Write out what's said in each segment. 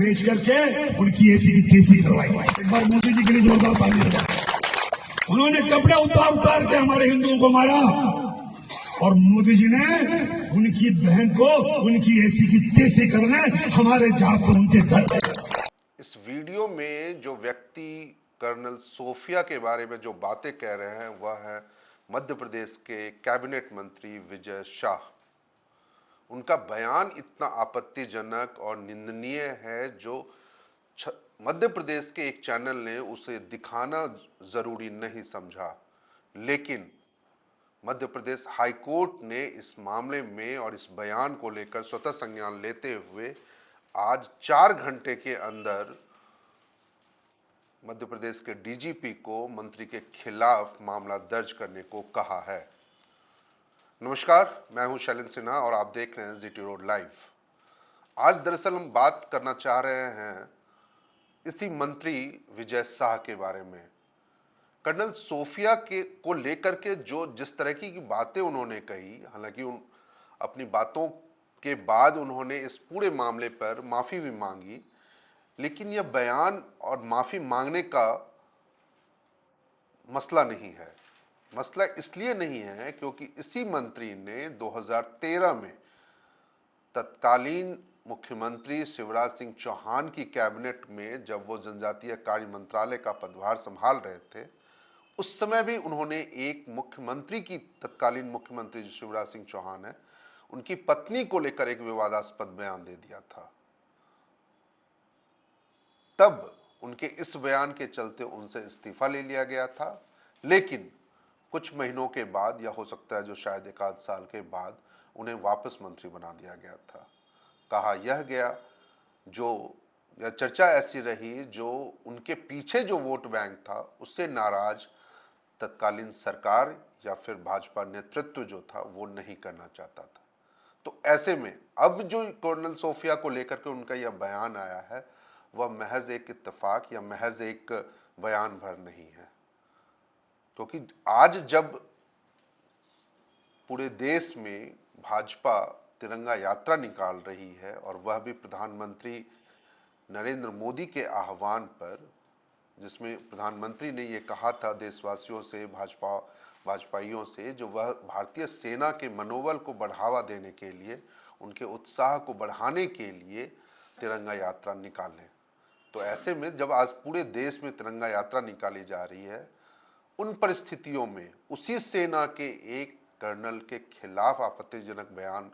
भेज करके उनकी ऐसी की तैसी करवाई। एक बार मोदी जी के लिए जोरदार ताली बजाएं। उन्होंने कपड़े उतार उतार के हमारे हिंदुओं को मारा और मोदी जी ने उनकी बहन को उनकी ऐसी की तैसी करने हमारे जहाज से उनके घर। इस वीडियो में जो व्यक्ति कर्नल सोफिया के बारे में जो बातें कह रहे हैं वह है मध्य प्रदेश के कैबिनेट मंत्री विजय शाह। उनका बयान इतना आपत्तिजनक और निंदनीय है जो मध्य प्रदेश के एक चैनल ने उसे दिखाना जरूरी नहीं समझा, लेकिन मध्य प्रदेश हाईकोर्ट ने इस मामले में और इस बयान को लेकर स्वतः संज्ञान लेते हुए आज 4 घंटे के अंदर मध्य प्रदेश के डीजीपी को मंत्री के खिलाफ मामला दर्ज करने को कहा है। नमस्कार, मैं हूं शैलेंद्र सिन्हा और आप देख रहे हैं जीटी रोड लाइव। आज दरअसल हम बात करना चाह रहे हैं इसी मंत्री विजय शाह के बारे में। कर्नल सोफिया के को लेकर के जो जिस तरह की बातें उन्होंने कही, हालांकि अपनी बातों के बाद उन्होंने इस पूरे मामले पर माफ़ी भी मांगी, लेकिन यह बयान और माफ़ी मांगने का मसला नहीं है। मसला इसलिए नहीं है क्योंकि इसी मंत्री ने 2013 में तत्कालीन मुख्यमंत्री शिवराज सिंह चौहान की कैबिनेट में, जब वो जनजातीय कार्य मंत्रालय का पदभार संभाल रहे थे, उस समय भी उन्होंने एक मुख्यमंत्री की, तत्कालीन मुख्यमंत्री जो शिवराज सिंह चौहान है, उनकी पत्नी को लेकर एक विवादास्पद बयान दे दिया था। तब उनके इस बयान के चलते उनसे इस्तीफा ले लिया गया था, लेकिन कुछ महीनों के बाद, या हो सकता है जो शायद 1 आध साल के बाद, उन्हें वापस मंत्री बना दिया गया था। कहा यह गया, जो यह चर्चा ऐसी रही, जो उनके पीछे जो वोट बैंक था उससे नाराज तत्कालीन सरकार या फिर भाजपा नेतृत्व जो था वो नहीं करना चाहता था। तो ऐसे में अब जो कर्नल सोफिया को लेकर के उनका यह बयान आया है वह महज एक इत्तेफाक या महज एक बयान भर नहीं है, क्योंकि आज जब पूरे देश में भाजपा तिरंगा यात्रा निकाल रही है और वह भी प्रधानमंत्री नरेंद्र मोदी के आह्वान पर, जिसमें प्रधानमंत्री ने ये कहा था देशवासियों से, भाजपाइयों से, जो वह भारतीय सेना के मनोबल को बढ़ावा देने के लिए, उनके उत्साह को बढ़ाने के लिए तिरंगा यात्रा निकालें। तो ऐसे में जब आज पूरे देश में तिरंगा यात्रा निकाली जा रही है, उन परिस्थितियों में उसी सेना के एक कर्नल के खिलाफ आपत्तिजनक बयान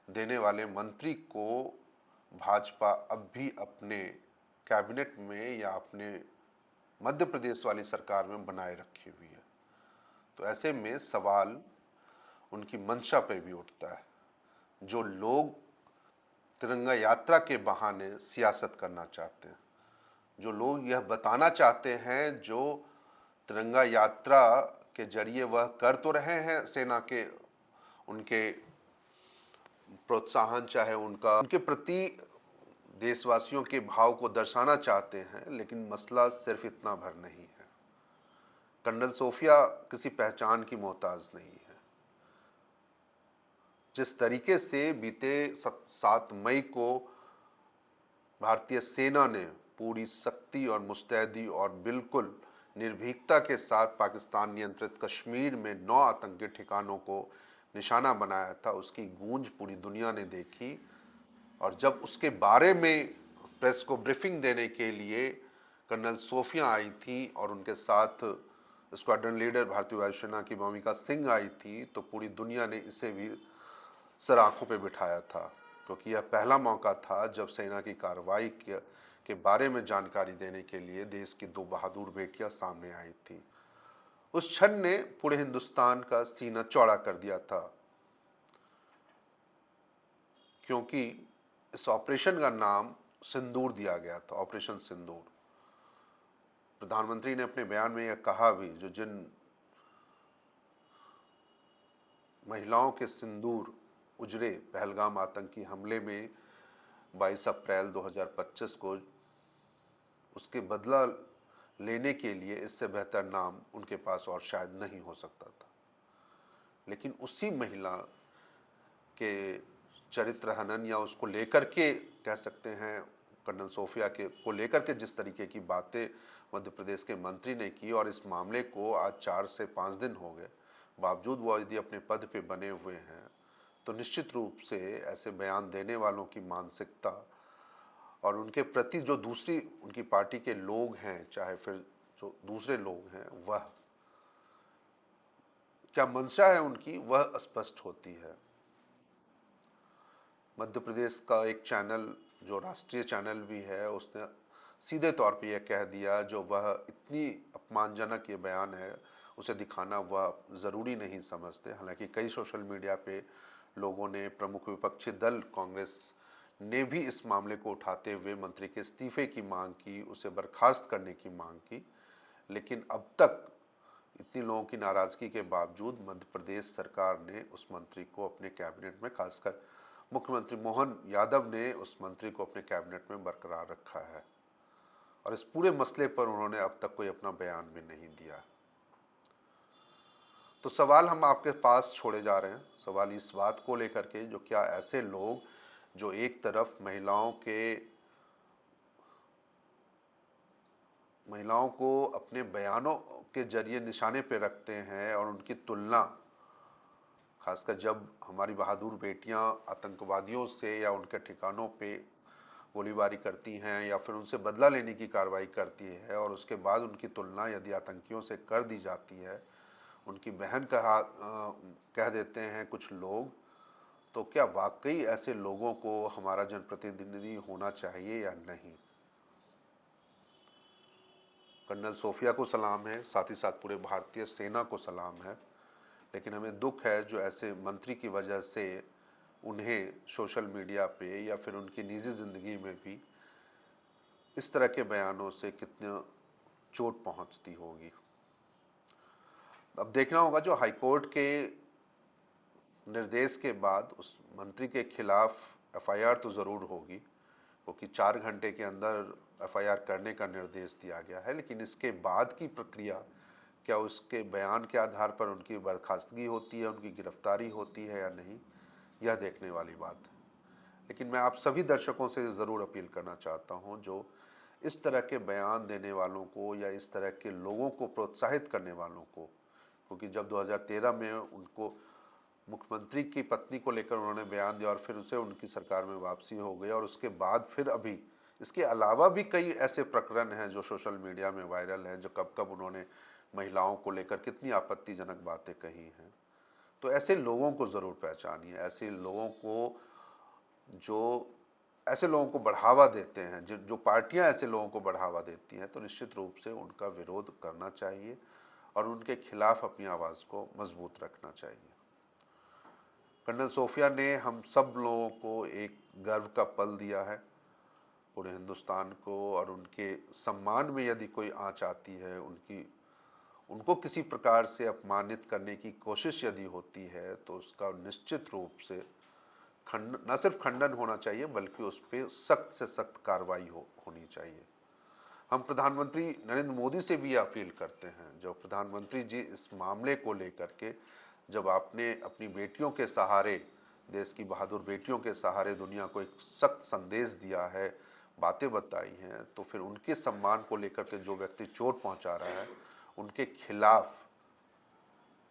देने वाले मंत्री को भाजपा अब भी अपने कैबिनेट में या अपने मध्य प्रदेश वाली सरकार में बनाए रखी हुई है। तो ऐसे में सवाल उनकी मंशा पे भी उठता है। जो लोग तिरंगा यात्रा के बहाने सियासत करना चाहते हैं, जो लोग यह बताना चाहते हैं, जो तिरंगा यात्रा के जरिए वह कर तो रहे हैं सेना के, उनके प्रोत्साहन, चाहे उनके प्रति देशवासियों के भाव को दर्शाना चाहते हैं, लेकिन मसला सिर्फ इतना भर नहीं है। कर्नल सोफिया किसी पहचान की मोहताज नहीं है। जिस तरीके से बीते 7 मई को भारतीय सेना ने पूरी शक्ति और मुस्तैदी और बिल्कुल निर्भीकता के साथ पाकिस्तान नियंत्रित कश्मीर में 9 आतंकी ठिकानों को निशाना बनाया था, उसकी गूंज पूरी दुनिया ने देखी। और जब उसके बारे में प्रेस को ब्रीफिंग देने के लिए कर्नल सोफिया आई थी और उनके साथ स्क्वाड्रन लीडर भारतीय वायुसेना की भूमिका सिंह आई थी, तो पूरी दुनिया ने इसे भी सर आंखों पे बिठाया था, क्योंकि यह पहला मौका था जब सेना की कार्रवाई के बारे में जानकारी देने के लिए देश की 2 बहादुर बेटियां सामने आई थी। उस क्षण ने पूरे हिंदुस्तान का सीना चौड़ा कर दिया था, क्योंकि इस ऑपरेशन का नाम सिंदूर दिया गया था, ऑपरेशन सिंदूर। प्रधानमंत्री ने अपने बयान में यह कहा भी, जो जिन महिलाओं के सिंदूर उजड़े पहलगाम आतंकी हमले में 22 अप्रैल 2025 को, उसके बदला लेने के लिए इससे बेहतर नाम उनके पास और शायद नहीं हो सकता था। लेकिन उसी महिला के चरित्र हनन या उसको लेकर के कह सकते हैं कर्नल सोफिया के को लेकर के जिस तरीके की बातें मध्य प्रदेश के मंत्री ने की, और इस मामले को आज 4 से 5 दिन हो गए, बावजूद वो यदि अपने पद पे बने हुए हैं, तो निश्चित रूप से ऐसे बयान देने वालों की मानसिकता और उनके प्रति जो दूसरी उनकी पार्टी के लोग हैं, चाहे फिर जो दूसरे लोग हैं, वह क्या मंशा है उनकी, वह स्पष्ट होती है। मध्य प्रदेश का एक चैनल जो राष्ट्रीय चैनल भी है, उसने सीधे तौर पे यह कह दिया, जो वह इतनी अपमानजनक ये बयान है उसे दिखाना वह ज़रूरी नहीं समझते। हालांकि कई सोशल मीडिया पे लोगों ने, प्रमुख विपक्षी दल कांग्रेस ने भी इस मामले को उठाते हुए मंत्री के इस्तीफे की मांग की, उसे बर्खास्त करने की मांग की, लेकिन अब तक इतनी लोगों की नाराज़गी के बावजूद मध्य प्रदेश सरकार ने उस मंत्री को अपने कैबिनेट में, खासकर मुख्यमंत्री मोहन यादव ने उस मंत्री को अपने कैबिनेट में बरकरार रखा है, और इस पूरे मसले पर उन्होंने अब तक कोई अपना बयान भी नहीं दिया। तो सवाल हम आपके पास छोड़े जा रहे हैं, सवाल इस बात को लेकर के, जो क्या ऐसे लोग जो एक तरफ महिलाओं को अपने बयानों के जरिए निशाने पे रखते हैं, और उनकी तुलना, खासकर जब हमारी बहादुर बेटियां आतंकवादियों से या उनके ठिकानों पे गोलीबारी करती हैं या फिर उनसे बदला लेने की कार्रवाई करती है, और उसके बाद उनकी तुलना यदि आतंकियों से कर दी जाती है, उनकी बहन कह देते हैं कुछ लोग, तो क्या वाकई ऐसे लोगों को हमारा जनप्रतिनिधि होना चाहिए या नहीं? कर्नल सोफिया को सलाम है, साथ ही साथ पूरे भारतीय सेना को सलाम है, लेकिन हमें दुख है जो ऐसे मंत्री की वजह से उन्हें सोशल मीडिया पे या फिर उनकी निजी ज़िंदगी में भी इस तरह के बयानों से कितनी चोट पहुंचती होगी। अब देखना होगा, जो हाईकोर्ट के निर्देश के बाद उस मंत्री के खिलाफ एफआईआर तो ज़रूर होगी, क्योंकि 4 घंटे के अंदर एफआईआर करने का निर्देश दिया गया है, लेकिन इसके बाद की प्रक्रिया, क्या उसके बयान के आधार पर उनकी बर्खास्तगी होती है, उनकी गिरफ्तारी होती है या नहीं, यह देखने वाली बात है। लेकिन मैं आप सभी दर्शकों से ज़रूर अपील करना चाहता हूं, जो इस तरह के बयान देने वालों को या इस तरह के लोगों को प्रोत्साहित करने वालों को, क्योंकि जब 2013 में उनको मुख्यमंत्री की पत्नी को लेकर उन्होंने बयान दिया और फिर उसे उनकी सरकार में वापसी हो गई, और उसके बाद फिर अभी इसके अलावा भी कई ऐसे प्रकरण हैं जो सोशल मीडिया में वायरल हैं, जो कब कब उन्होंने महिलाओं को लेकर कितनी आपत्तिजनक बातें कही हैं। तो ऐसे लोगों को ज़रूर पहचानिए, ऐसे लोगों को बढ़ावा देते हैं, जो पार्टियां ऐसे लोगों को बढ़ावा देती हैं, तो निश्चित रूप से उनका विरोध करना चाहिए और उनके खिलाफ अपनी आवाज़ को मजबूत रखना चाहिए। कर्नल सोफिया ने हम सब लोगों को एक गर्व का पल दिया है, पूरे हिंदुस्तान को, और उनके सम्मान में यदि कोई आंच आती है, उनको किसी प्रकार से अपमानित करने की कोशिश यदि होती है, तो उसका निश्चित रूप से न सिर्फ खंडन होना चाहिए, बल्कि उस पर सख्त से सख्त कार्रवाई होनी चाहिए। हम प्रधानमंत्री नरेंद्र मोदी से भी अपील करते हैं, जो प्रधानमंत्री जी इस मामले को लेकर के, जब आपने अपनी बेटियों के सहारे, देश की बहादुर बेटियों के सहारे दुनिया को एक सख्त संदेश दिया है, बातें बताई हैं, तो फिर उनके सम्मान को लेकर के जो व्यक्ति चोट पहुंचा रहा है, उनके खिलाफ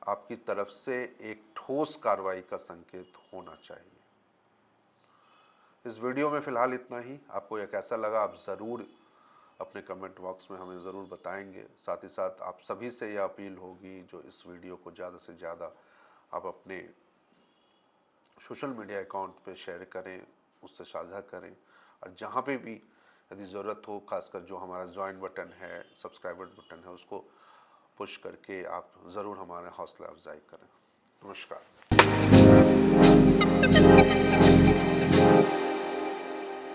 आपकी तरफ से एक ठोस कार्रवाई का संकेत होना चाहिए। इस वीडियो में फ़िलहाल इतना ही। आपको यह कैसा लगा, आप ज़रूर अपने कमेंट बॉक्स में हमें ज़रूर बताएंगे। साथ ही साथ आप सभी से यह अपील होगी, जो इस वीडियो को ज़्यादा से ज़्यादा आप अपने सोशल मीडिया अकाउंट पे शेयर करें, उससे साझा करें, और जहाँ पे भी यदि ज़रूरत हो, खासकर जो हमारा ज्वाइन बटन है, सब्सक्राइबर बटन है, उसको पुश करके आप ज़रूर हमारा हौसला अफजाई करें। नमस्कार।